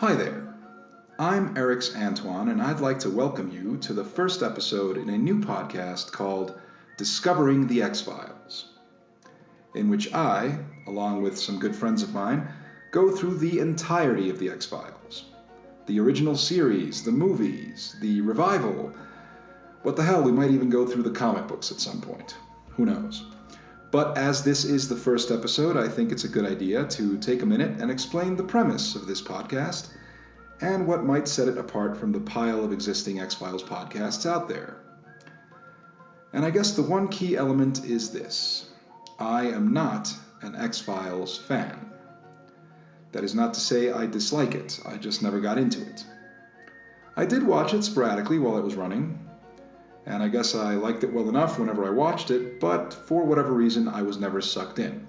Hi there. I'm Erix Antoine, and I'd like to welcome you to the first episode in a new podcast called Discovering the X-Files, in which I, along with some good friends of mine, go through the entirety of the X-Files. The original series, the movies, the revival. What the hell, we might even go through the comic books at some point. Who knows? But as this is the first episode, I think it's a good idea to take a minute and explain the premise of this podcast and what might set it apart from the pile of existing X-Files podcasts out there. And I guess the one key element is this. I am not an X-Files fan. That is not to say I dislike it, I just never got into it. I did watch it sporadically while it was running, and I guess I liked it well enough whenever I watched it, but for whatever reason I was never sucked in.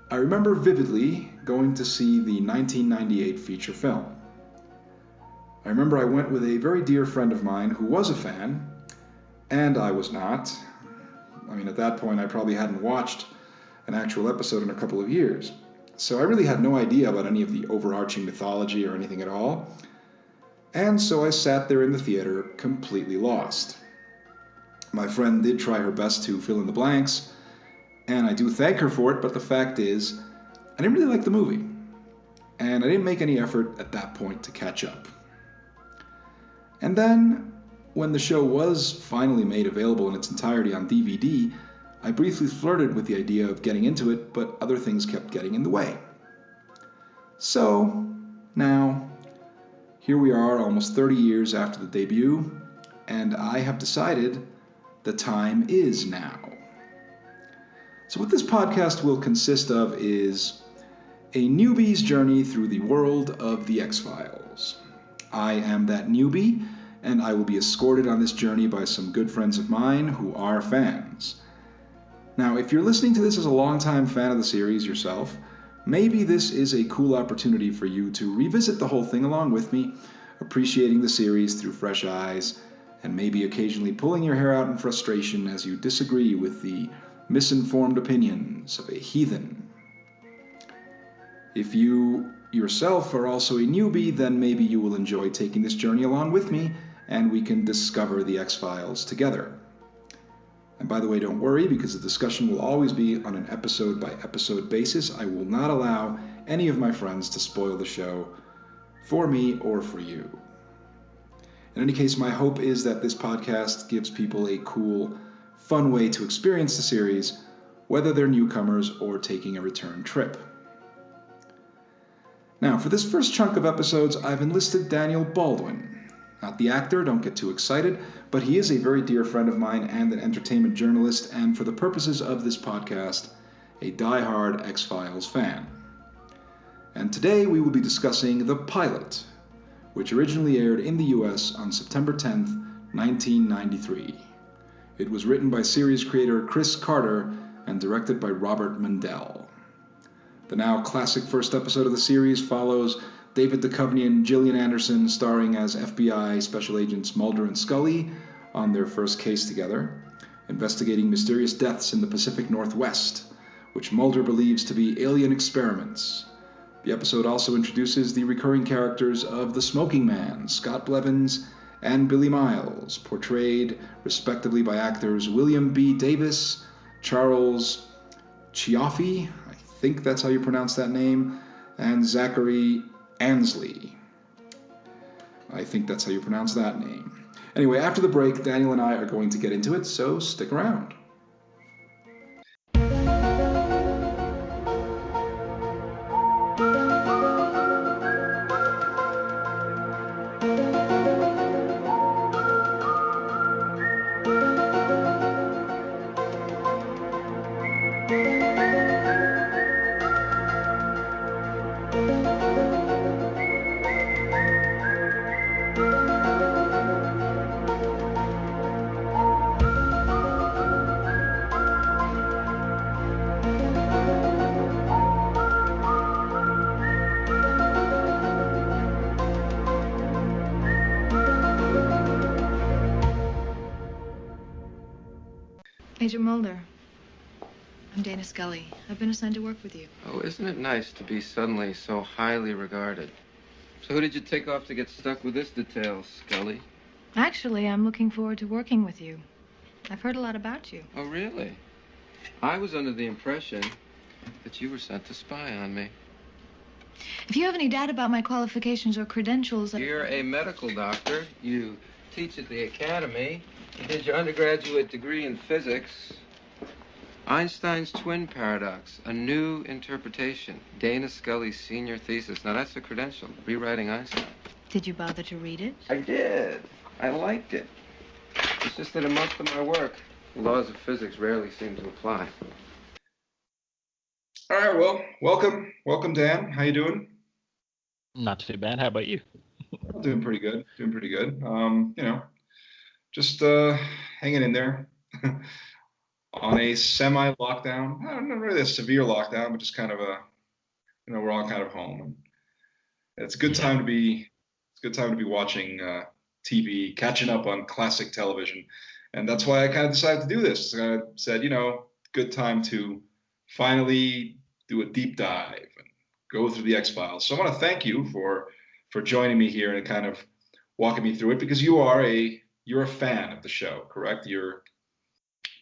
I remember vividly going to see the 1998 feature film. I remember I went with a very dear friend of mine who was a fan, and I was not. At that point I probably hadn't watched an actual episode in a couple of years, so I really had no idea about any of the overarching mythology or anything at all. And so I sat there in the theater, completely lost. My friend did try her best to fill in the blanks, and I do thank her for it, but the fact is, I didn't really like the movie, and I didn't make any effort at that point to catch up. And then, when the show was finally made available in its entirety on DVD, I briefly flirted with the idea of getting into it, but other things kept getting in the way. So, now, here we are almost 30 years after the debut, and I have decided the time is now. So what this podcast will consist of is a newbie's journey through the world of the X-Files. I am that newbie, and I will be escorted on this journey by some good friends of mine who are fans. Now, if you're listening to this as a longtime fan of the series yourself, maybe this is a cool opportunity for you to revisit the whole thing along with me, appreciating the series through fresh eyes, and maybe occasionally pulling your hair out in frustration as you disagree with the misinformed opinions of a heathen. If you yourself are also a newbie, then maybe you will enjoy taking this journey along with me, and we can discover the X-Files together. And by the way, don't worry, because the discussion will always be on an episode-by-episode basis. I will not allow any of my friends to spoil the show for me or for you. In any case, my hope is that this podcast gives people a cool, fun way to experience the series, whether they're newcomers or taking a return trip. Now, for this first chunk of episodes, I've enlisted Daniel Baldwin. Not the actor, don't get too excited, but he is a very dear friend of mine and an entertainment journalist, and for the purposes of this podcast, a die-hard X-Files fan. And today we will be discussing the pilot, which originally aired in the US on September 10th, 1993. It was written by series creator Chris Carter and directed by Robert Mundell. The now classic first episode of the series follows David Duchovny and Gillian Anderson starring as FBI Special Agents Mulder and Scully on their first case together, investigating mysterious deaths in the Pacific Northwest, which Mulder believes to be alien experiments. The episode also introduces the recurring characters of the Smoking Man, Scott Blevins, and Billy Miles, portrayed respectively by actors William B. Davis, Charles Ciaffi, I think that's how you pronounce that name, and Zachary Ansley. I think that's how you pronounce that name. Anyway, after the break, Daniel and I are going to get into it, so stick around. Agent Mulder, I'm Dana Scully. I've been assigned to work with you. Oh, isn't it nice to be suddenly so highly regarded? So who did you take off to get stuck with this detail, Scully? Actually, I'm looking forward to working with you. I've heard a lot about you. Oh, really? I was under the impression that you were sent to spy on me. If you have any doubt about my qualifications or credentials... You're a medical doctor. You teach at the academy. You did your undergraduate degree in physics. Einstein's twin paradox, a new interpretation. Dana Scully's senior thesis. Now that's a credential, rewriting Einstein. Did you bother to read it? I did. I liked it. It's just that in most of my work, the laws of physics rarely seem to apply. All right, well, welcome, Dan. How you doing? Not too bad. How about you? I'm doing pretty good. Just hanging in there on a semi-lockdown. Not really a severe lockdown, but just kind of we're all kind of home. And it's a good time to be. It's a good time to be watching TV, catching up on classic television, and that's why I kind of decided to do this. I said, good time to finally do a deep dive and go through the X-Files. So I want to thank you for joining me here and kind of walking me through it, because you're a fan of the show, correct? You're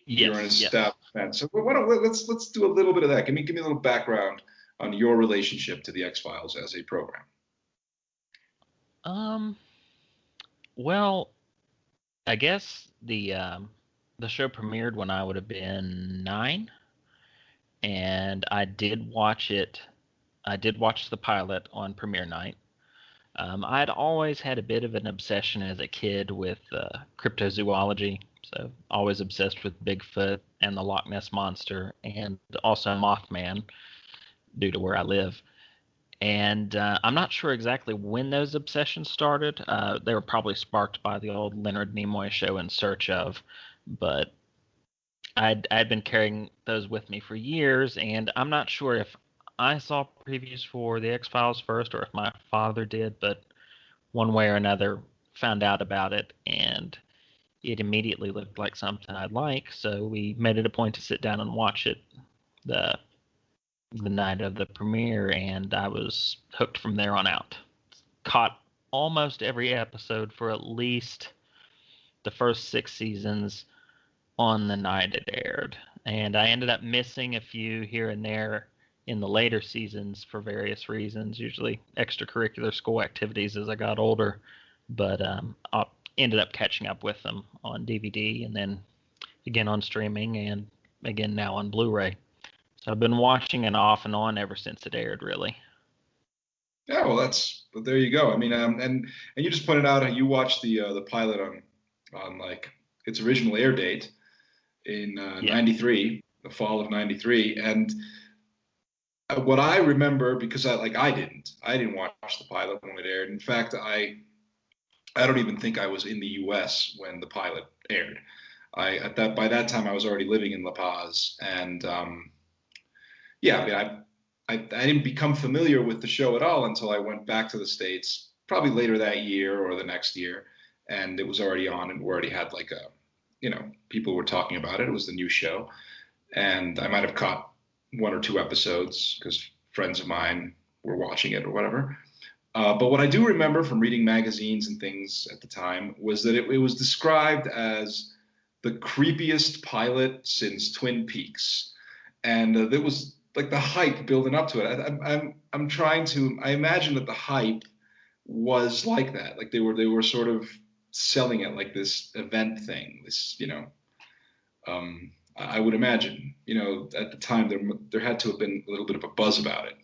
an established fan. So let's do a little bit of that. Give me a little background on your relationship to the X-Files as a program. Well, I guess the show premiered when I would have been 9, and I did watch it. I did watch the pilot on premiere night. I'd always had a bit of an obsession as a kid with cryptozoology, so always obsessed with Bigfoot and the Loch Ness Monster, and also Mothman, due to where I live. And I'm not sure exactly when those obsessions started. They were probably sparked by the old Leonard Nimoy show In Search Of, but I'd been carrying those with me for years, and I'm not sure if I saw previews for the X-Files first or if my father did, but one way or another found out about it, and it immediately looked like something I'd like, so we made it a point to sit down and watch it the night of the premiere, and I was hooked from there on out. Caught almost every episode for at least the first 6 seasons on the night it aired, and I ended up missing a few here and there in the later seasons for various reasons, usually extracurricular school activities as I got older, but I ended up catching up with them on DVD and then again on streaming and again now on Blu-ray. So I've been watching it off and on ever since it aired, really. Yeah, well, there you go. I mean, and you just pointed out how you watched the pilot on like its original air date in '93, the fall of '93, and what I remember, because I didn't watch the pilot when it aired. In fact, I don't even think I was in the U.S. when the pilot aired. By that time I was already living in La Paz, and I didn't become familiar with the show at all until I went back to the States, probably later that year or the next year, and it was already on, and we already had people were talking about it. It was the new show, and I might have caught 1 or 2 episodes because friends of mine were watching it or whatever. But what I do remember from reading magazines and things at the time was that it was described as the creepiest pilot since Twin Peaks, and there was like the hype building up to it. I imagine that the hype was like that, like they were sort of selling it like this event thing, this I would imagine, at the time there had to have been a little bit of a buzz about it.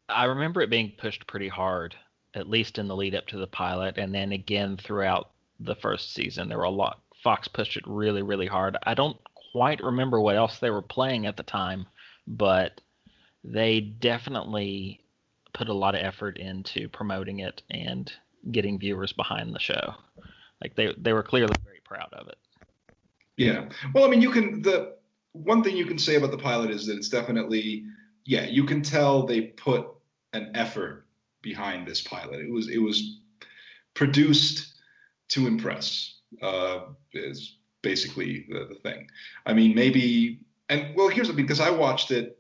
I remember it being pushed pretty hard, at least in the lead up to the pilot, and then again throughout the first season. There were a lot. Fox pushed it really, really hard. I don't quite remember what else they were playing at the time, but they definitely put a lot of effort into promoting it and getting viewers behind the show. Like they were clearly very proud of it. Yeah. Well, I mean, the one thing you can say about the pilot is that it's definitely, you can tell they put an effort behind this pilot. It was produced to impress, is basically the thing. I mean, maybe And well, here's the thing, because I watched it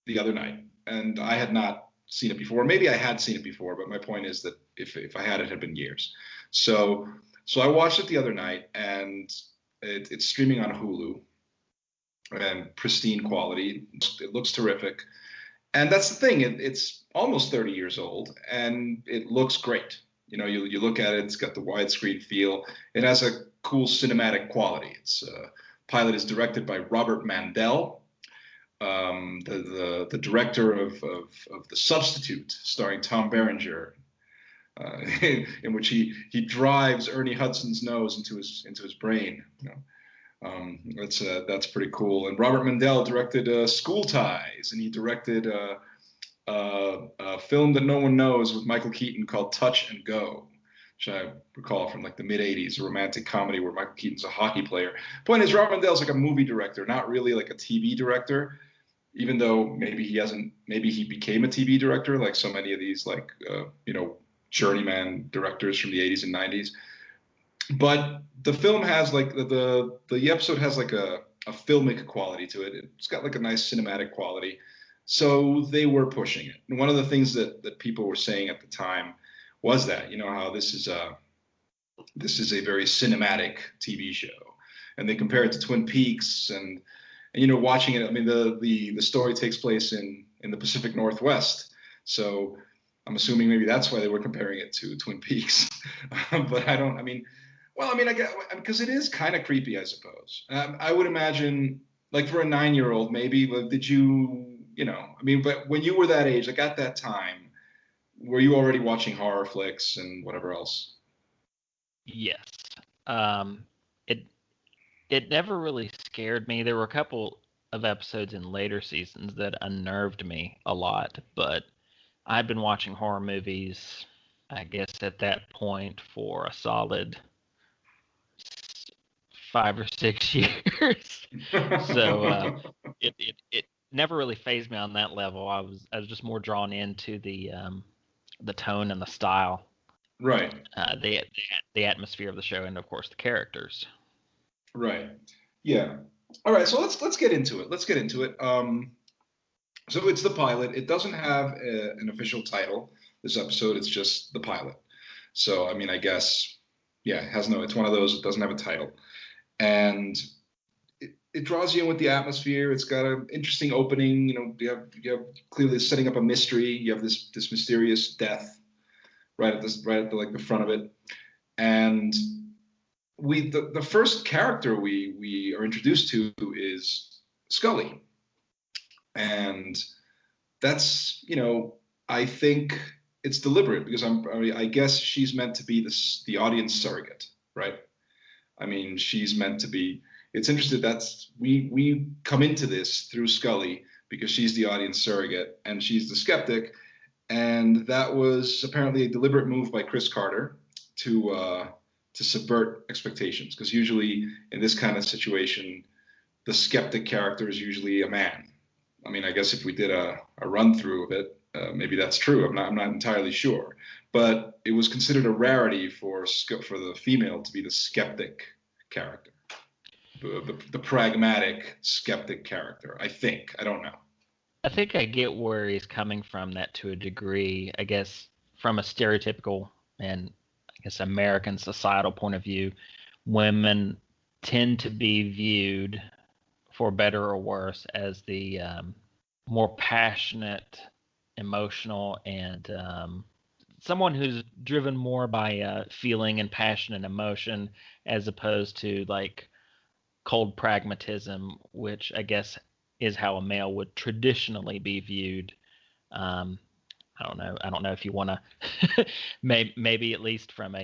the other night, and I had not seen it before. Maybe I had seen it before, but my point is that if I had, it had been years. So I watched it the other night, and it's streaming on Hulu and pristine quality. It looks terrific. And that's the thing. It's almost 30 years old, and it looks great. You look at it. It's got the widescreen feel. It has a cool cinematic quality. Its pilot is directed by Robert Mandel, the director of The Substitute, starring Tom Berenger, in which he drives Ernie Hudson's nose into his brain. That's pretty cool. And Robert Mandel directed School Ties, and he directed a film that no one knows with Michael Keaton called Touch and Go, which I recall from like the mid '80s, a romantic comedy where Michael Keaton's a hockey player. Point is, Robert Mandel's like a movie director, not really like a TV director, even though maybe he became a TV director like so many of these like journeyman directors from the '80s and '90s. But the film has like the episode has like a filmic quality to it. It's got like a nice cinematic quality. So they were pushing it. And one of the things that people were saying at the time was that, how this is a very cinematic TV show. And they compare it to Twin Peaks and watching it, I mean, the story takes place in the Pacific Northwest. So I'm assuming maybe that's why they were comparing it to Twin Peaks. But I guess, because it is kind of creepy, I suppose. I would imagine, like for a 9-year-old, maybe, like, did you, but when you were that age, like at that time, were you already watching horror flicks and whatever else? Yes. It never really scared me. There were a couple of episodes in later seasons that unnerved me a lot, but I'd been watching horror movies, I guess, at that point for a solid 5 or 6 years. So it never really fazed me on that level. I was just more drawn into the tone and the style, Right. The atmosphere of the show, and of course the characters. Right. Yeah. All right. So let's get into it. So it's the pilot. It doesn't have an official title. This episode, it's just the pilot. So I guess, yeah, it's one of those. It doesn't have a title, and it draws you in with the atmosphere. It's got an interesting opening. You have clearly setting up a mystery. You have this mysterious death right at the front of it, and the first character we are introduced to is Scully, and that's I think it's deliberate because I guess she's meant to be the audience surrogate, right? I mean, she's meant to be. It's interesting that's we come into this through Scully because she's the audience surrogate and she's the skeptic, and that was apparently a deliberate move by Chris Carter to subvert expectations, because usually in this kind of situation, the skeptic character is usually a man. I mean, I guess if we did a run through of it, maybe that's true. I'm not entirely sure, but it was considered a rarity for the female to be the skeptic character, the pragmatic skeptic character. I think. I don't know. I think I get where he's coming from, that to a degree. I guess from a stereotypical and I guess American societal point of view, women tend to be viewed, for better or worse, as the more passionate, emotional, and someone who's driven more by feeling and passion and emotion, as opposed to like cold pragmatism, which I guess is how a male would traditionally be viewed. I don't know if you want to maybe at least from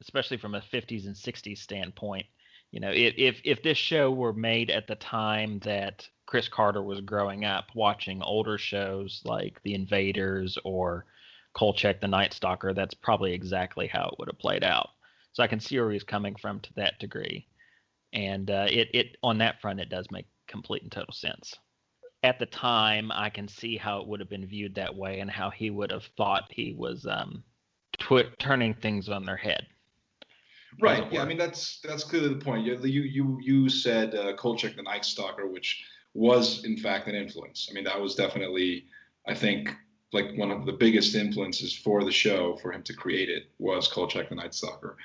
especially from a 50s and 60s standpoint, if this show were made at the time that Chris Carter was growing up watching older shows like The Invaders or Kolchak the Night Stalker, that's probably exactly how it would have played out. So I can see where he's coming from to that degree. And it on that front, it does make complete and total sense. At the time, I can see how it would have been viewed that way and how he would have thought he was turning things on their head. Right. Yeah. I mean, that's clearly the point. You said Kolchak the Night Stalker, which was in fact an influence. I mean, that was definitely, I think, like one of the biggest influences for the show, for him to create it, was Kolchak the Night Stalker.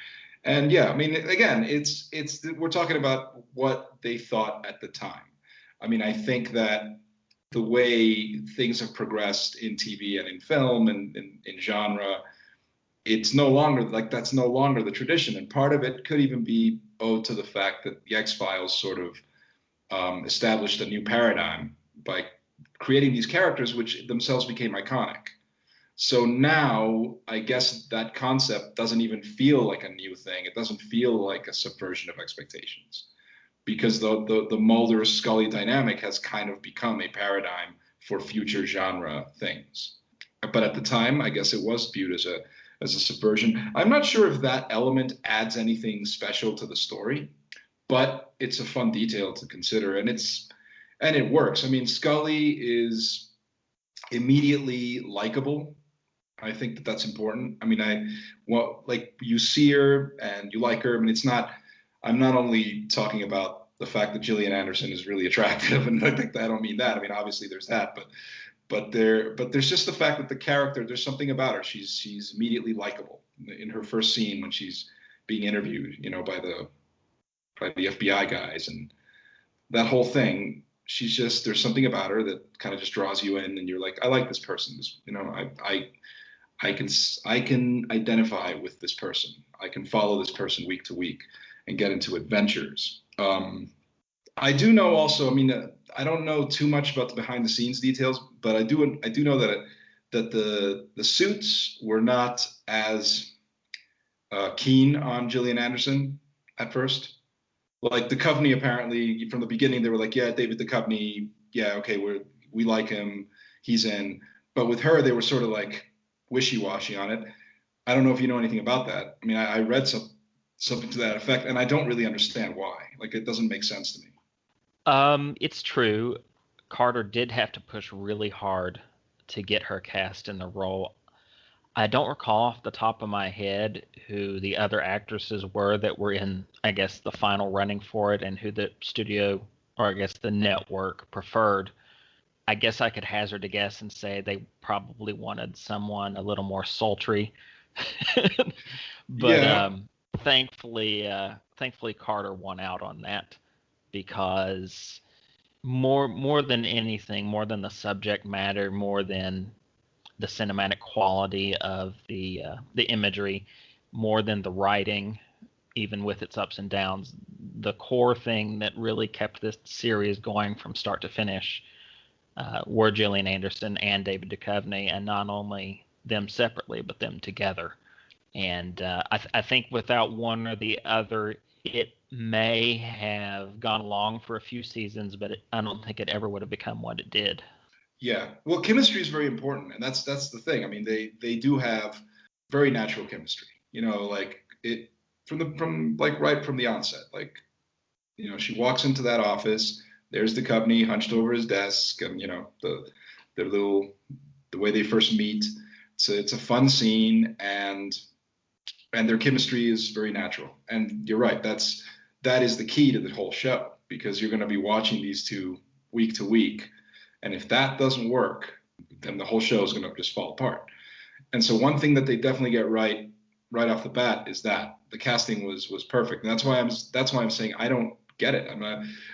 And yeah, I mean, again, it's we're talking about what they thought at the time. I mean, I think that the way things have progressed in TV and in film and in genre, it's no longer like that's no longer the tradition. And part of it could even be owed to the fact that the X-Files sort of established a new paradigm by creating these characters, which themselves became iconic. So now I guess that concept doesn't even feel like a new thing. It doesn't feel like a subversion of expectations, because the Mulder-Scully dynamic has kind of become a paradigm for future genre things. But at the time, I guess it was viewed as a subversion. I'm not sure if that element adds anything special to the story, but it's a fun detail to consider, and it works. I mean, Scully is immediately likable. I think that that's important. I mean, like you see her and you like her. I mean, I'm not only talking about the fact that Gillian Anderson is really attractive, and I think I don't mean that. I mean, obviously there's that, but there's just the fact that the character, there's something about her. She's immediately likable in her first scene when she's being interviewed, by the FBI guys, and that whole thing. There's something about her that kind of just draws you in, and you're like, I like this person. I can identify with this person. I can follow this person week to week and get into adventures. I do know also, I mean, I don't know too much about the behind the scenes details, but I do know that the suits were not as keen on Gillian Anderson at first. Like Duchovny, apparently from the beginning they were like, yeah, David Duchovny, yeah, okay, we like him, he's in. But with her, they were sort of like wishy-washy on it. I don't know if you know anything about that. I mean, I read something to that effect, and I don't really understand why. Like, it doesn't make sense to me. It's true. Carter did have to push really hard to get her cast in the role. I don't recall off the top of my head who the other actresses were that were in, I guess, the final running for it, and who the studio, or I guess the network, preferred. I guess I could hazard a guess and say they probably wanted someone a little more sultry. But Yeah. thankfully Carter won out on that, because more than anything, more than the subject matter, more than the cinematic quality of the imagery, more than the writing, even with its ups and downs, the core thing that really kept this series going from start to finish were Gillian Anderson and David Duchovny, and not only them separately, but them together. And I think without one or the other, it may have gone along for a few seasons, but I don't think it ever would have become what it did. Yeah. Well, chemistry is very important, and that's the thing. I mean, they do have very natural chemistry. Like it from like right from the onset. Like, she walks into that office. There's Duchovny hunched over his desk, and the way they first meet. It's a fun scene, and their chemistry is very natural. And you're right. That is the key to the whole show, because you're going to be watching these two week to week. And if that doesn't work, then the whole show is going to just fall apart. And so one thing that they definitely get right off the bat is that the casting was perfect. And that's why I'm saying I don't get it.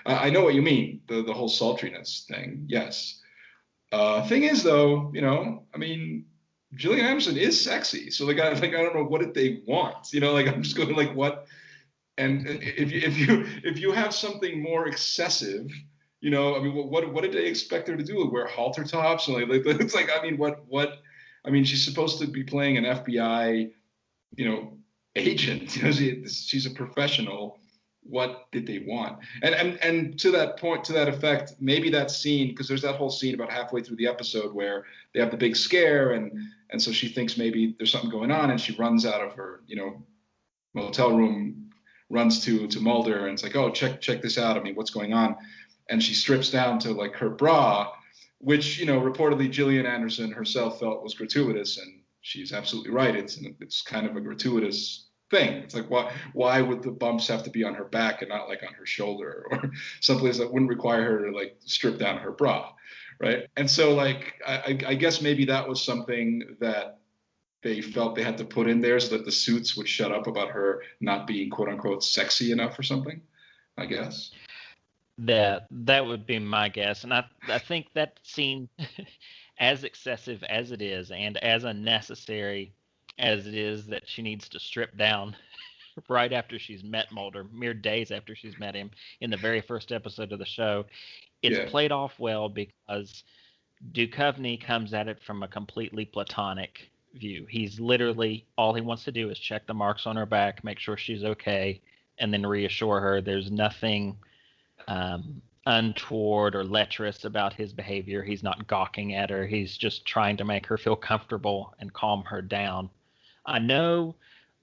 I know what you mean, the whole sultriness thing. Yes. Thing is, though, I mean, Gillian Anderson is sexy. So I don't know, what did they want? I'm just going like, what? And if you have something more excessive, I mean, what did they expect her to do? Wear halter tops? And it's like, I mean, what? I mean, she's supposed to be playing an FBI, agent. She's a professional. What did they want? And to that point, to that effect, maybe that scene, because there's that whole scene about halfway through the episode where they have the big scare, and so she thinks maybe there's something going on, and she runs out of her, motel room, runs to Mulder, and it's like, oh, check this out. I mean, what's going on? And she strips down to like her bra, which, reportedly Gillian Anderson herself felt was gratuitous, and she's absolutely right. It's kind of a gratuitous thing. It's like, why would the bumps have to be on her back and not like on her shoulder or someplace that wouldn't require her to like strip down her bra, right? And so like I guess maybe that was something that they felt they had to put in there so that the suits would shut up about her not being quote unquote sexy enough or something, I guess. That would be my guess, and I think that scene, as excessive as it is, and as unnecessary as it is, that she needs to strip down right after she's met Mulder, mere days after she's met him in the very first episode of the show. It's Yeah. played off well because Duchovny comes at it from a completely platonic view. He's literally, all he wants to do is check the marks on her back, make sure she's okay, and then reassure her there's nothing untoward or lecherous about his behavior. He's not gawking at her. He's just trying to make her feel comfortable and calm her down. I know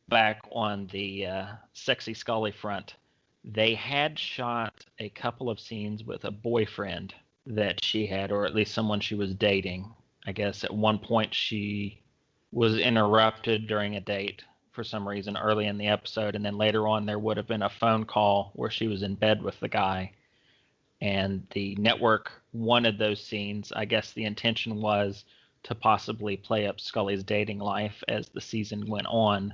back on the Sexy Scully front, they had shot a couple of scenes with a boyfriend that she had, or at least someone she was dating. I guess at one point she was interrupted during a date for some reason early in the episode, and then later on there would have been a phone call where she was in bed with the guy, and the network wanted those scenes. I guess the intention was to possibly play up Scully's dating life as the season went on,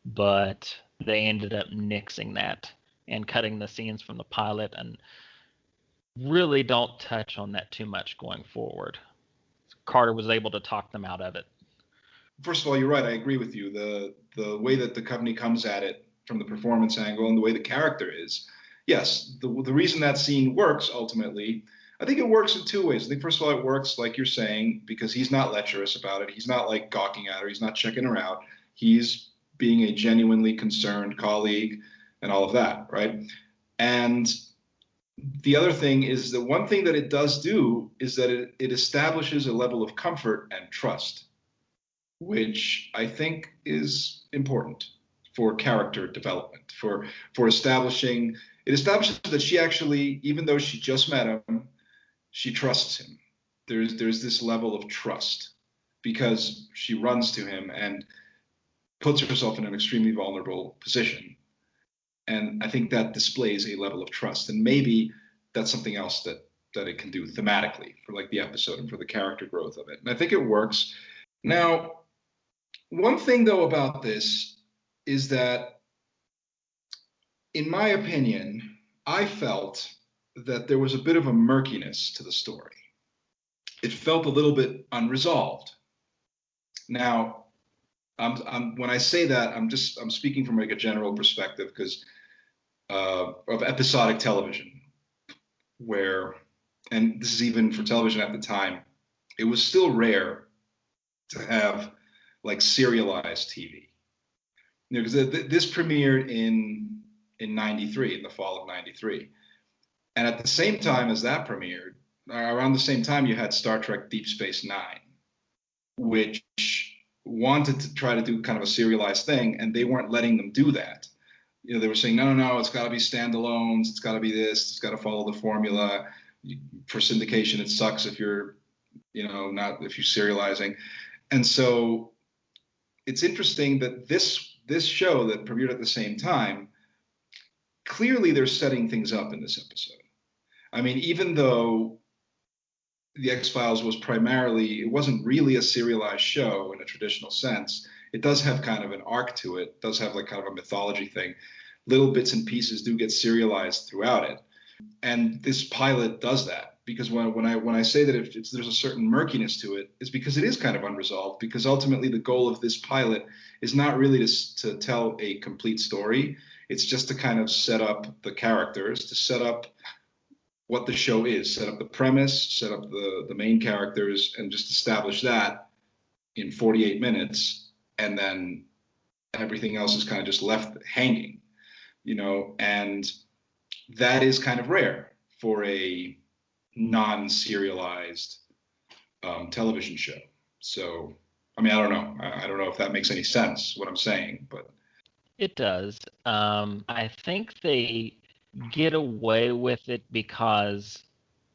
but they ended up nixing that and cutting the scenes from the pilot and really don't touch on that too much going forward. Carter was able to talk them out of it. First of all, you're right. I agree with you. The way that the company comes at it from the performance angle and the way the character is, yes, the reason that scene works ultimately, I think it works in two ways. I think first of all, it works like you're saying because he's not lecherous about it. He's not like gawking at her. He's not checking her out. He's being a genuinely concerned colleague and all of that, right? And the other thing is that one thing that it does do is that it establishes a level of comfort and trust, which I think is important for character development, for establishing. It establishes that she actually, even though she just met him, she trusts him. There's this level of trust because she runs to him and puts herself in an extremely vulnerable position. And I think that displays a level of trust. And maybe that's something else that it can do thematically for like the episode and for the character growth of it. And I think it works. Now, one thing though about this is that, in my opinion, I felt that there was a bit of a murkiness to the story. It felt a little bit unresolved. Now, when I say that, I'm speaking from like a general perspective because of episodic television, where, and this is even for television at the time, it was still rare to have like serialized TV. You know, because this premiered in '93, in the fall of '93, and at the same time as that premiered, around the same time, you had Star Trek Deep Space Nine, which wanted to try to do kind of a serialized thing, and they weren't letting them do that. You know, they were saying, no, it's got to be standalones, it's got to be this, it's got to follow the formula. For syndication, it sucks if you're, not if you're serializing. And so it's interesting that this show that premiered at the same time, clearly they're setting things up in this episode. I mean, even though the X-Files it wasn't really a serialized show in a traditional sense. It does have kind of an arc to it. It does have like kind of a mythology thing. Little bits and pieces do get serialized throughout it. And this pilot does that because when I say that there's a certain murkiness to it, it's because it is kind of unresolved, because ultimately the goal of this pilot is not really to tell a complete story. It's just to kind of set up the characters, to set up what the show is, set up the premise, set up the main characters, and just establish that in 48 minutes. And then everything else is kind of just left hanging, and that is kind of rare for a non-serialized television show. So, I mean, I don't know. I don't know if that makes any sense, what I'm saying, but. It does. I think they get away with it because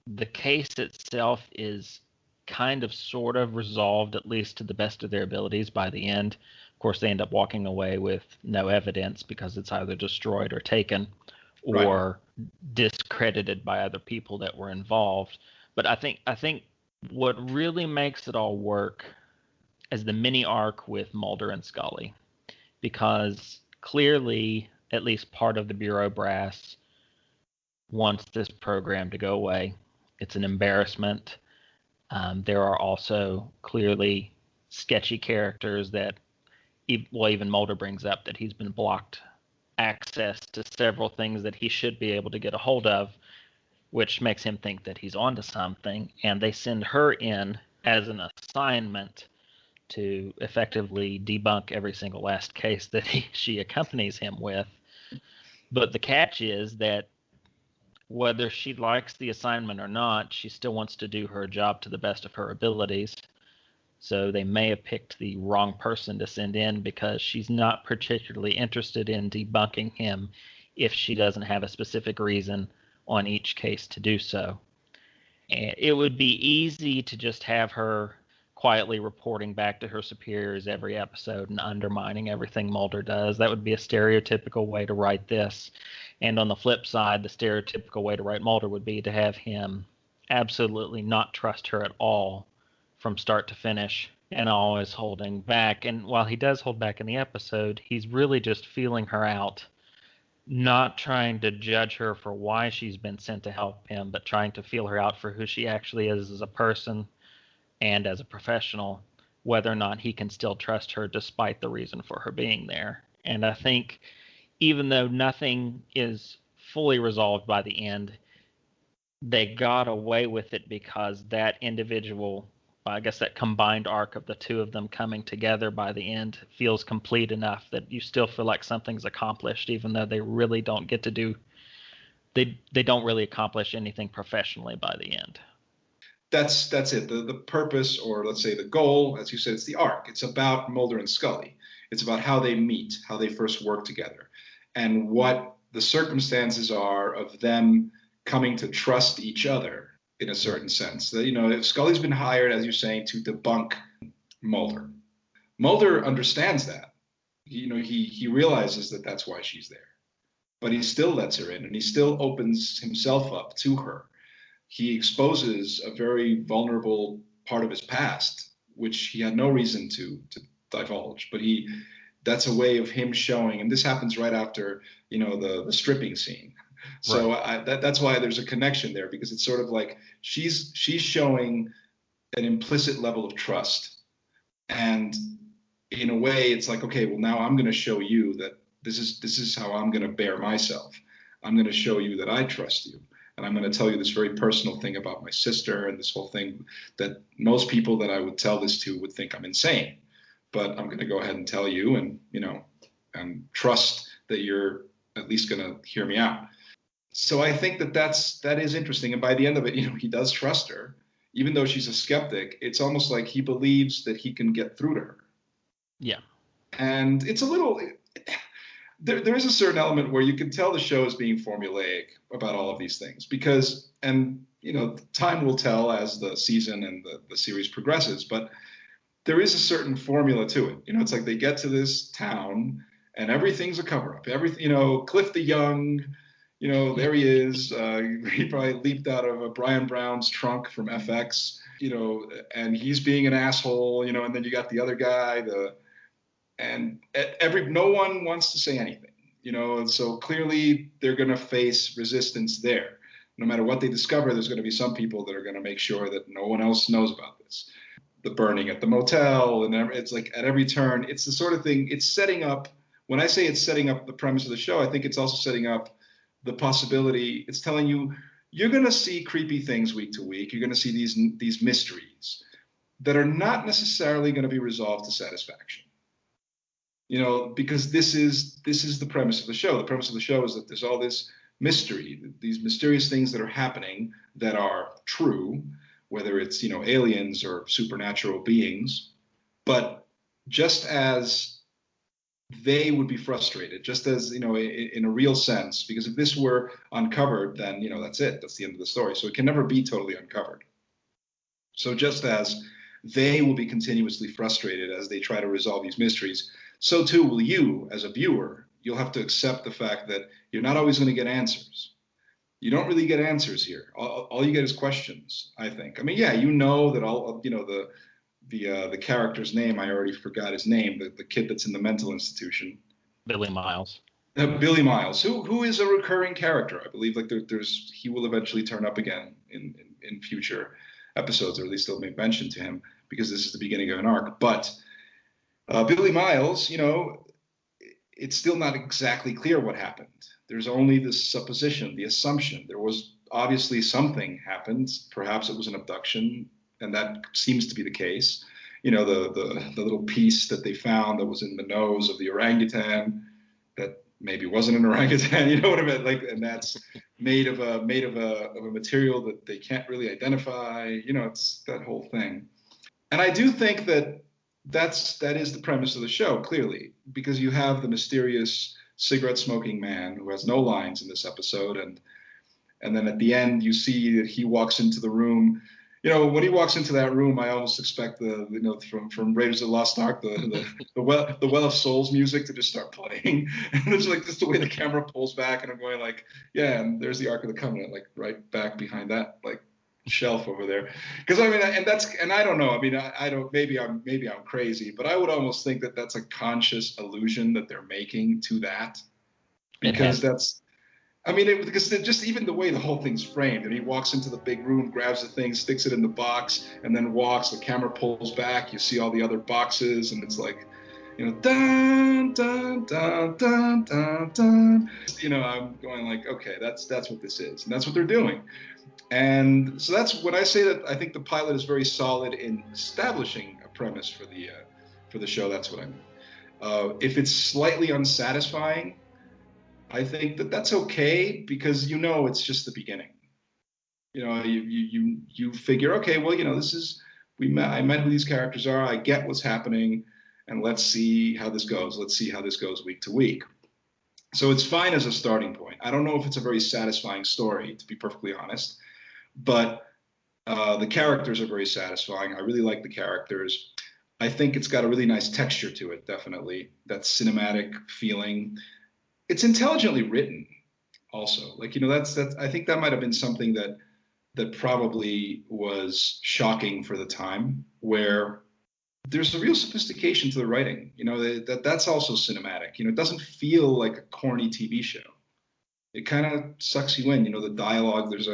the case itself is kind of sort of resolved, at least to the best of their abilities by the end. Of course, they end up walking away with no evidence because it's either destroyed or taken Right. or discredited by other people that were involved. But I think what really makes it all work is the mini arc with Mulder and Scully, because clearly at least part of the Bureau brass wants this program to go away. It's an embarrassment. There are also clearly sketchy characters that, even Mulder brings up that he's been blocked access to several things that he should be able to get a hold of, which makes him think that he's onto something. And they send her in as an assignment to effectively debunk every single last case that she accompanies him with. But the catch is that whether she likes the assignment or not, she still wants to do her job to the best of her abilities. So they may have picked the wrong person to send in because she's not particularly interested in debunking him if she doesn't have a specific reason on each case to do so. And it would be easy to just have her quietly reporting back to her superiors every episode and undermining everything Mulder does. That would be a stereotypical way to write this. And on the flip side, the stereotypical way to write Mulder would be to have him absolutely not trust her at all from start to finish and always holding back. And while he does hold back in the episode, he's really just feeling her out, not trying to judge her for why she's been sent to help him, but trying to feel her out for who she actually is as a person and as a professional, whether or not he can still trust her despite the reason for her being there. And I think even though nothing is fully resolved by the end, they got away with it because that individual, I guess that combined arc of the two of them coming together by the end feels complete enough that you still feel like something's accomplished, even though they really don't get to do, they don't really accomplish anything professionally by the end. That's it. The purpose, or let's say the goal, as you said, it's the arc. It's about Mulder and Scully. It's about how they meet, how they first work together, and what the circumstances are of them coming to trust each other in a certain sense. That, if Scully's been hired, as you're saying, to debunk Mulder. Mulder understands that. He realizes that that's why she's there, but he still lets her in, and he still opens himself up to her. He exposes a very vulnerable part of his past, which he had no reason to divulge. But that's a way of him showing, and this happens right after the stripping scene. So right. That's why there's a connection there, because it's sort of like she's showing an implicit level of trust, and in a way, it's like, okay, well, now I'm going to show you that this is how I'm going to bear myself. I'm going to show you that I trust you. And I'm going to tell you this very personal thing about my sister and this whole thing that most people that I would tell this to would think I'm insane. But I'm going to go ahead and tell you, and trust that you're at least going to hear me out. So I think that is interesting. And by the end of it, he does trust her, even though she's a skeptic. It's almost like he believes that he can get through to her. Yeah. And it's a little. There is a certain element where you can tell the show is being formulaic about all of these things because, time will tell as the season and the series progresses, but there is a certain formula to it. It's like they get to this town and everything's a cover-up. Cliff the Young, there he is. He probably leaped out of a Brian Brown's trunk from FX, and he's being an asshole, and then you got the other guy, and no one wants to say anything, and so clearly they're going to face resistance there. No matter what they discover, there's going to be some people that are going to make sure that no one else knows about this. The burning at the motel, and it's like at every turn, it's the sort of thing, it's setting up, when I say it's setting up the premise of the show, I think it's also setting up the possibility, it's telling you, you're going to see creepy things week to week, you're going to see these mysteries that are not necessarily going to be resolved to satisfaction. Because this is the premise of the show. The premise of the show is that there's all this mystery, these mysterious things that are happening that are true, whether it's, aliens or supernatural beings. But just as they would be frustrated, just as, in a real sense, because if this were uncovered, then, that's it. That's the end of the story. So it can never be totally uncovered. So just as they will be continuously frustrated as they try to resolve these mysteries, so too will you as a viewer. You'll have to accept the fact that you're not always going to get answers. You don't really get answers here. All you get is questions, I think. I mean, yeah, you know that all, the character's name, I already forgot his name, the kid that's in the mental institution. Billy Miles. Billy Miles, who is a recurring character, I believe. Like he will eventually turn up again in future episodes, or at least they'll make mention to him because this is the beginning of an arc. But Billy Miles, it's still not exactly clear what happened. There's only this supposition, the assumption. There was obviously something happened. Perhaps it was an abduction, and that seems to be the case. The little piece that they found that was in the nose of the orangutan that maybe wasn't an orangutan, you know what I mean? Like, and that's made of a material that they can't really identify. It's that whole thing. And I do think that is the premise of the show, clearly, because you have the mysterious cigarette smoking man who has no lines in this episode, and then at the end you see that he walks into the room. When he walks into that room, I almost expect from Raiders of the Lost Ark the Well of Souls music to just start playing, and it's like just the way the camera pulls back, and I'm going like, yeah, and there's the Ark of the Covenant, like right back behind that like shelf over there. Because I mean, and I don't know. I mean, I don't. Maybe I'm crazy, but I would almost think that that's a conscious allusion that they're making to that, because that's. I mean, because just even the way the whole thing's framed, and he walks into the big room, grabs the thing, sticks it in the box, and then walks. The camera pulls back. You see all the other boxes, and it's like, dun dun dun dun dun dun. I'm going like, okay, that's what this is, and that's what they're doing. And so that's when I say that I think the pilot is very solid in establishing a premise for the show. That's what I mean. If it's slightly unsatisfying, I think that that's okay, because it's just the beginning. You figure, okay, well, I met who these characters are. I get what's happening, and let's see how this goes. Let's see how this goes week to week. So it's fine as a starting point. I don't know if it's a very satisfying story, to be perfectly honest, but the characters are very satisfying. I really like the characters. I think it's got a really nice texture to it, definitely. That cinematic feeling. It's intelligently written also. Like, that's I think that might have been something that probably was shocking for the time, where there's a real sophistication to the writing. That's also cinematic. It doesn't feel like a corny TV show. It kind of sucks you in. The dialogue, there's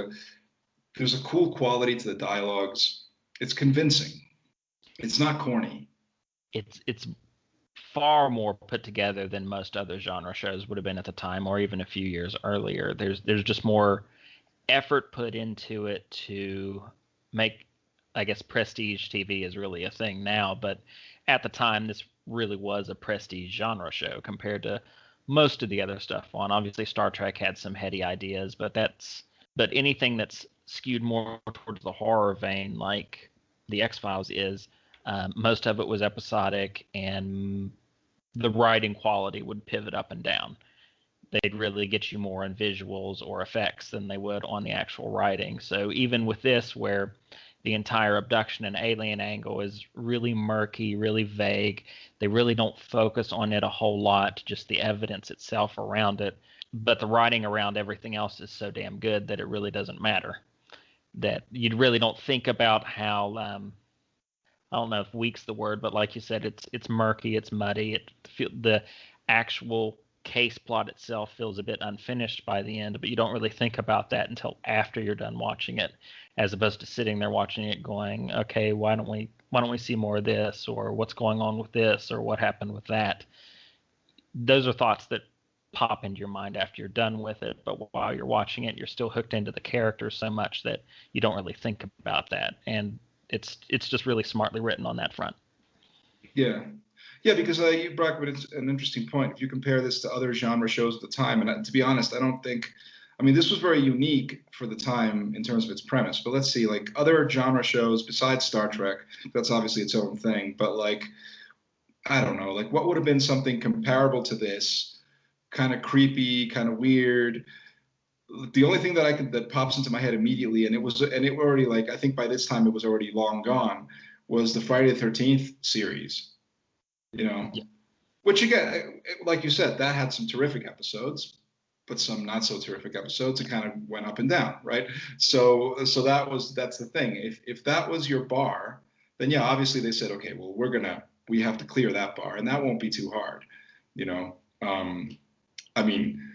a cool quality to the dialogues. It's convincing. It's not corny. It's far more put together than most other genre shows would have been at the time, or even a few years earlier. There's just more effort put into it to make, I guess, prestige TV is really a thing now, but at the time this really was a prestige genre show compared to most of the other stuff on. Obviously Star Trek had some heady ideas, but anything that's skewed more towards the horror vein, like the X-Files is, most of it was episodic, and the writing quality would pivot up and down. They'd really get you more in visuals or effects than they would on the actual writing. So even with this, where the entire abduction and alien angle is really murky, really vague, they really don't focus on it a whole lot, just the evidence itself around it. But the writing around everything else is so damn good that it really doesn't matter. That you really don't think about how I don't know if weak's the word, but like you said, it's murky, it's muddy. The actual case plot itself feels a bit unfinished by the end, but you don't really think about that until after you're done watching it, as opposed to sitting there watching it going, okay, why don't we see more of this, or what's going on with this, or what happened with that. Those are thoughts that pop into your mind after you're done with it, but while you're watching it, you're still hooked into the characters so much that you don't really think about that. And it's just really smartly written on that front. Yeah, because you brought up an interesting point. If you compare this to other genre shows at the time, and to be honest, I mean, this was very unique for the time in terms of its premise. But let's see, like other genre shows besides Star Trek, that's obviously its own thing. But like, I don't know, like what would have been something comparable to this, kind of creepy, kind of weird, the only thing that pops into my head immediately, and it already, like, I think by this time it was already long gone, was the Friday the 13th series, Yeah. which again, like you said, that had some terrific episodes, but some not so terrific episodes. It kind of went up and down, right? So that's the thing. If that was your bar, then yeah, obviously they said, okay, well, we have to clear that bar, and that won't be too hard, you know. I mean,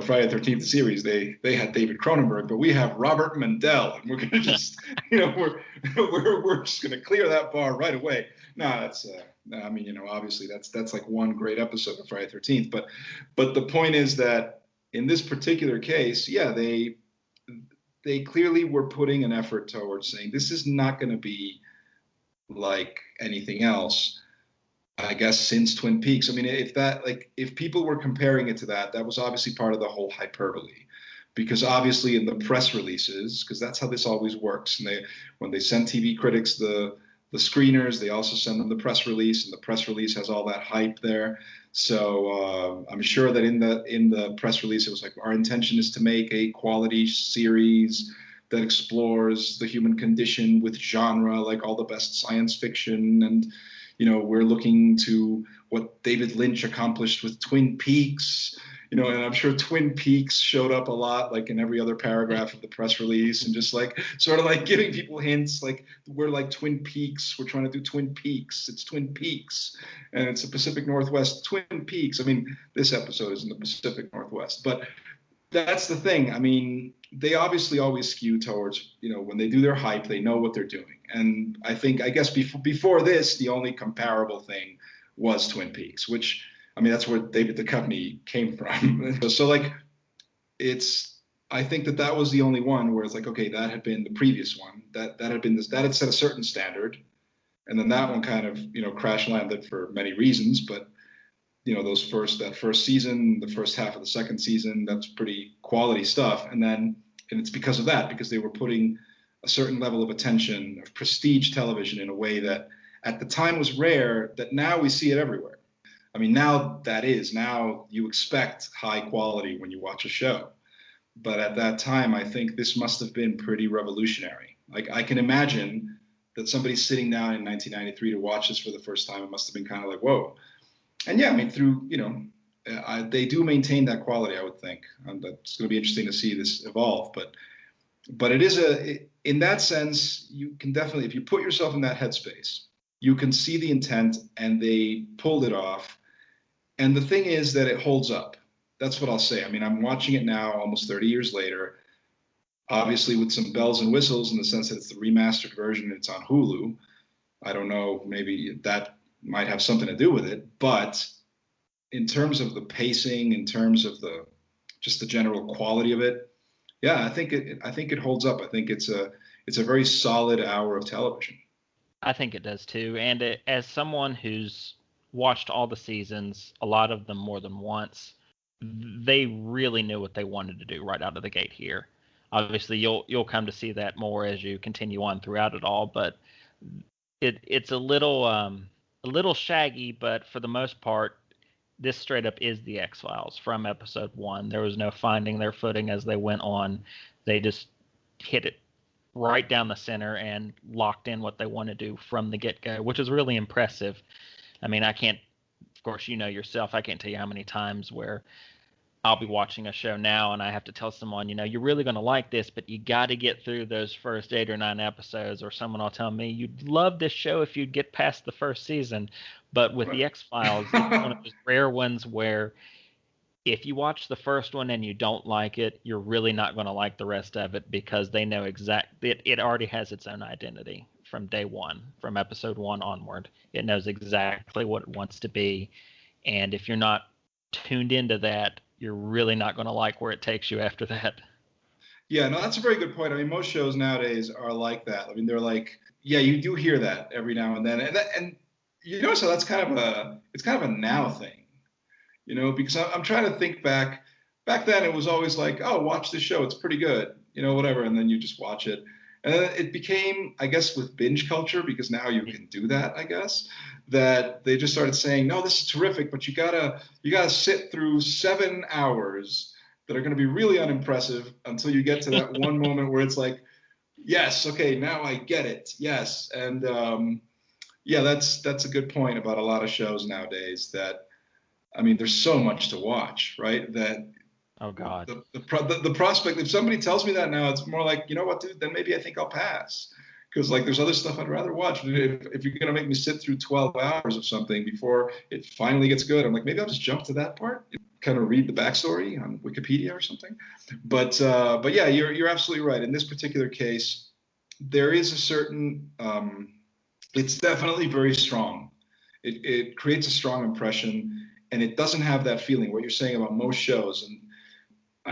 Friday the 13th series, they had David Cronenberg, but we have Robert Mendel, and we're going to just, we're just going to clear that bar right away. No, that's, obviously that's like one great episode of Friday the 13th, but the point is that in this particular case, yeah, they clearly were putting an effort towards saying this is not going to be like anything else, I guess, since Twin Peaks. I mean, if people were comparing it to that was obviously part of the whole hyperbole, because obviously in the press releases, because that's how this always works, and when they send TV critics the screeners, they also send them the press release, and the press release has all that hype there. So I'm sure that in the press release it was like, our intention is to make a quality series that explores the human condition with genre, like all the best science fiction, and we're looking to what David Lynch accomplished with Twin Peaks, and I'm sure Twin Peaks showed up a lot, like in every other paragraph of the press release, and just like sort of like giving people hints, like, we're like Twin Peaks, we're trying to do Twin Peaks, it's Twin Peaks, and it's the Pacific Northwest Twin Peaks. I mean, this episode is in the Pacific Northwest, but that's the thing. I mean, they obviously always skew towards, when they do their hype, they know what they're doing. And I guess before this, the only comparable thing was Twin Peaks, which, I mean, that's where David Duchovny came from. So like, I think that was the only one where it's like, okay, that had been the previous one, that had set a certain standard. And then that one kind of, crash landed for many reasons, but that first season, the first half of the second season, that's pretty quality stuff. And it's because of that, because they were putting a certain level of attention, of prestige television, in a way that at the time was rare, that now we see it everywhere. I mean, now you expect high quality when you watch a show. But at that time, I think this must have been pretty revolutionary. Like, I can imagine that somebody sitting down in 1993 to watch this for the first time, it must have been kind of like, whoa. And yeah, I mean, they do maintain that quality, I would think. That's going to be interesting to see this evolve. But it is in that sense, you can definitely, if you put yourself in that headspace, you can see the intent, and they pulled it off. And the thing is that it holds up. That's what I'll say. I mean, I'm watching it now almost 30 years later, obviously with some bells and whistles, in the sense that it's the remastered version and it's on Hulu. I don't know, maybe that might have something to do with it, but in terms of the pacing, in terms of just the general quality of it, yeah, I think it holds up. I think it's a very solid hour of television. I think it does too. And as someone who's watched all the seasons, a lot of them more than once, they really knew what they wanted to do right out of the gate here. Obviously, you'll come to see that more as you continue on throughout it all, but it's a little shaggy, but for the most part, this straight up is the X-Files from episode 1. There was no finding their footing as they went on. They just hit it right down the center and locked in what they want to do from the get-go, which is really impressive. I mean, of course, yourself, I can't tell you how many times where I'll be watching a show now and I have to tell someone, you're really going to like this, but you got to get through those first 8 or 9 episodes, or someone will tell me, you'd love this show if you'd get past the first season. But with the X-Files, it's one of those rare ones where if you watch the first one and you don't like it, you're really not going to like the rest of it, because they know it already has its own identity from day one, from episode 1 onward. It knows exactly what it wants to be. And if you're not tuned into that, you're really not going to like where it takes you after that. Yeah, no, that's a very good point. I mean, most shows nowadays are like that. I mean, they're like, yeah, you do hear that every now and then, and so that's kind of a now thing, because I'm trying to think back. Back then, it was always like, oh, watch this show, it's pretty good, whatever, and then you just watch it. And then it became, I guess, with binge culture, because now you can do that, I guess, that they just started saying, no, this is terrific, but you gotta sit through 7 hours that are going to be really unimpressive until you get to that one moment where it's like, yes, okay, now I get it. Yes. And yeah, that's a good point about a lot of shows nowadays that, I mean, there's so much to watch, right? That Oh God. the prospect, if somebody tells me that now, it's more like, you know what, dude, then maybe I think I'll pass. Because like there's other stuff I'd rather watch. If you're gonna make me sit through 12 hours of something before it finally gets good, I'm like, maybe I'll just jump to that part, kind of read the backstory on Wikipedia or something. But yeah, you're absolutely right. In this particular case, there is a certain, it's definitely very strong. It creates a strong impression, and it doesn't have that feeling. What you're saying about most shows, and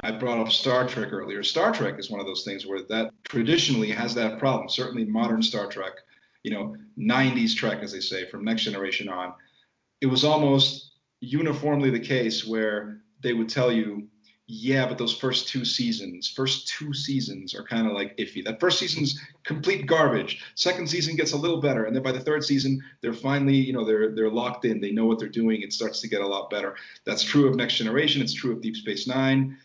I brought up Star Trek earlier. Star Trek is one of those things where that traditionally has that problem. Certainly modern Star Trek, 90s Trek, as they say, from Next Generation on, it was almost uniformly the case where they would tell you, yeah, but those first two seasons are kind of like iffy. That first season's complete garbage. Second season gets a little better, and then by the third season, they're finally, they're locked in. They know what they're doing. It starts to get a lot better. That's true of Next Generation. It's true of Deep Space Nine.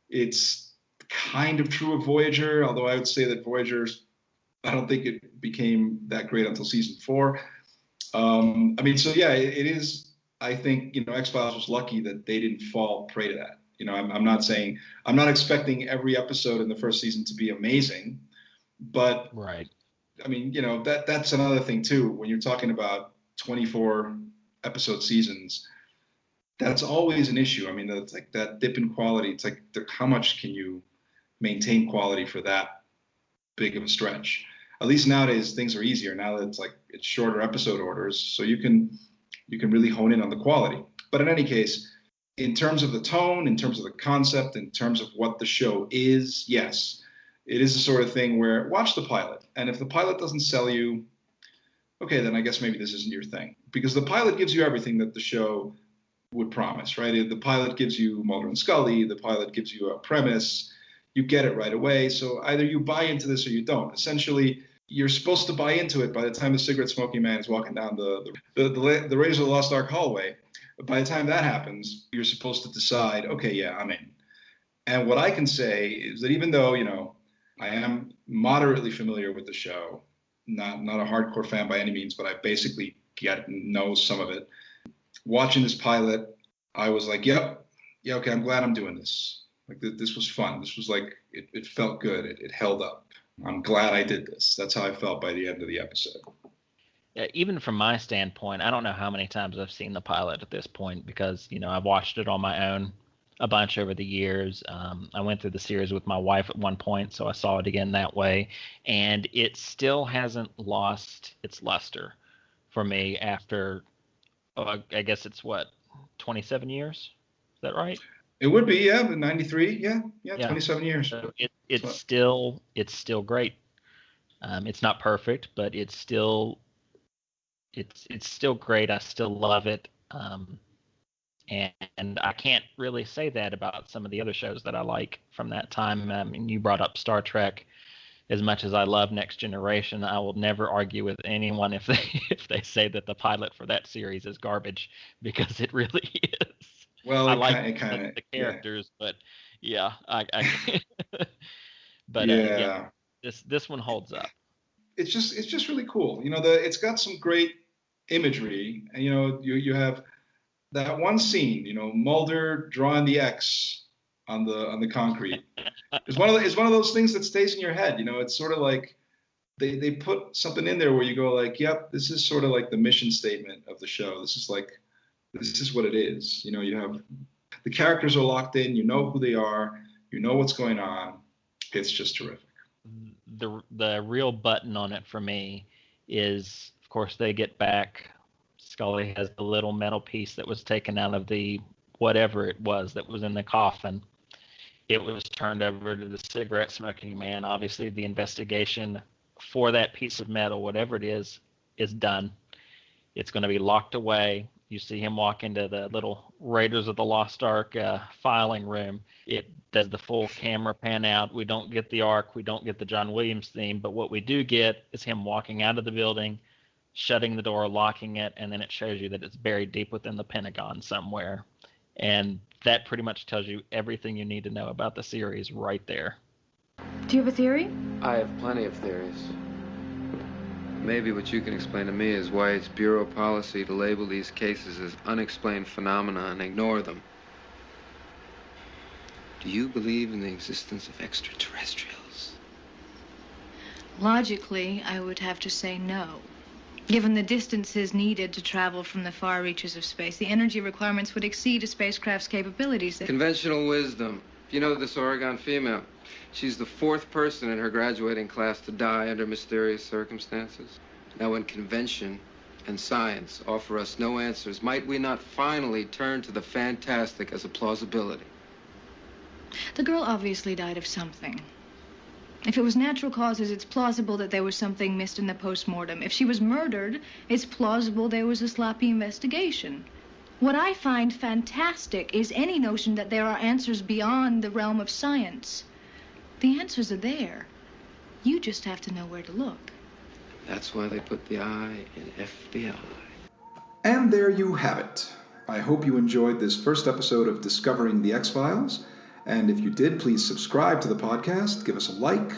It's kind of true of Voyager, although I would say that Voyager's, I don't think it became that great until season 4. I mean, so yeah, it is. I think X-Files was lucky that they didn't fall prey to that. I'm not expecting every episode in the first season to be amazing, but right. I mean, that's another thing too. When you're talking about 24 episode seasons, that's always an issue. I mean, it's like that dip in quality. It's like, how much can you maintain quality for that big of a stretch? At least nowadays things are easier. Now that it's shorter episode orders, so you can really hone in on the quality. But in any case, in terms of the tone, in terms of the concept, in terms of what the show is, yes, it is the sort of thing where watch the pilot. And if the pilot doesn't sell you, okay, then I guess maybe this isn't your thing. Because the pilot gives you everything that the show would promise, right? The pilot gives you Mulder and Scully. The pilot gives you a premise. You get it right away. So either you buy into this or you don't. Essentially, you're supposed to buy into it by the time the cigarette smoking man is walking down the Raiders of the Lost Ark hallway. By the time that happens, you're supposed to decide, okay, yeah, I'm in. And what I can say is that even though, I am moderately familiar with the show, not a hardcore fan by any means, but I basically know some of it. Watching this pilot, I was like, yeah, okay, I'm glad I'm doing this. Like this was fun. This was like, it felt good. It held up. I'm glad I did this. That's how I felt by the end of the episode. Even from my standpoint, I don't know how many times I've seen the pilot at this point because, I've watched it on my own a bunch over the years. I went through the series with my wife at one point, so I saw it again that way. And it still hasn't lost its luster for me after, I guess it's 27 years? Is that right? It would be, yeah, but 93, yeah, 27 years. So it's still great. It's not perfect, but it's still great. I still love it. And I can't really say that about some of the other shows that I like from that time. I mean, you brought up Star Trek. As much as I love Next Generation, I will never argue with anyone if they say that the pilot for that series is garbage, because it really is. Well, I like the characters, yeah. But yeah, I but yeah, this one holds up. It's just really cool. It's got some great imagery, and you have that one scene, Mulder drawing the X on the concrete. It's one of those things that stays in your head. It's sort of like they put something in there where you go like, yep, this is sort of like the mission statement of the show. This is what it is. You have the characters are locked in. You know who they are. You know what's going on. It's just terrific. The real button on it for me is, of course, they get back. Scully has the little metal piece that was taken out of the whatever it was that was in the coffin. It was turned over to the cigarette smoking man. Obviously, the investigation for that piece of metal, whatever it is done. It's going to be locked away. You see him walk into the little Raiders of the Lost Ark filing room. It does the full camera pan out. We don't get the Ark. We don't get the John Williams theme. But what we do get is him walking out of the building, shutting the door, locking it, and then it shows you that it's buried deep within the Pentagon somewhere. And that pretty much tells you everything you need to know about the series right there. Do you have a theory? I have plenty of theories. Maybe what you can explain to me is why it's bureau policy to label these cases as unexplained phenomena and ignore them. Do you believe in the existence of extraterrestrials? Logically, I would have to say no. Given the distances needed to travel from the far reaches of space, the energy requirements would exceed a spacecraft's capabilities. Conventional wisdom. You know this Oregon female. She's the 4th person in her graduating class to die under mysterious circumstances. Now, when convention and science offer us no answers, might we not finally turn to the fantastic as a plausibility? The girl obviously died of something. If it was natural causes, it's plausible that there was something missed in the post-mortem. If she was murdered, it's plausible there was a sloppy investigation. What I find fantastic is any notion that there are answers beyond the realm of science. The answers are there. You just have to know where to look. That's why they put the I in FBI. And there you have it. I hope you enjoyed this first episode of Discovering the X-Files. And if you did, please subscribe to the podcast, give us a like,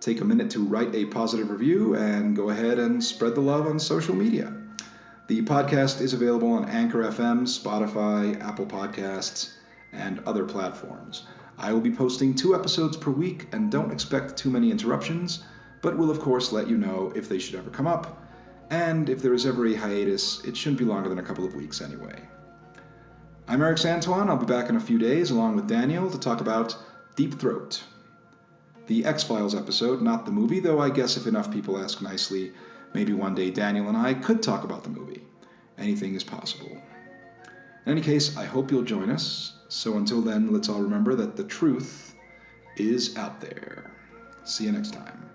take a minute to write a positive review, and go ahead and spread the love on social media. The podcast is available on Anchor FM, Spotify, Apple Podcasts, and other platforms. I will be posting 2 episodes per week and don't expect too many interruptions, but will of course let you know if they should ever come up. And if there is ever a hiatus, it shouldn't be longer than a couple of weeks anyway. I'm Erix Antoine. I'll be back in a few days along with Daniel to talk about Deep Throat. The X-Files episode, not the movie, though I guess if enough people ask nicely, maybe one day Daniel and I could talk about the movie. Anything is possible. In any case, I hope you'll join us. So until then, let's all remember that the truth is out there. See you next time.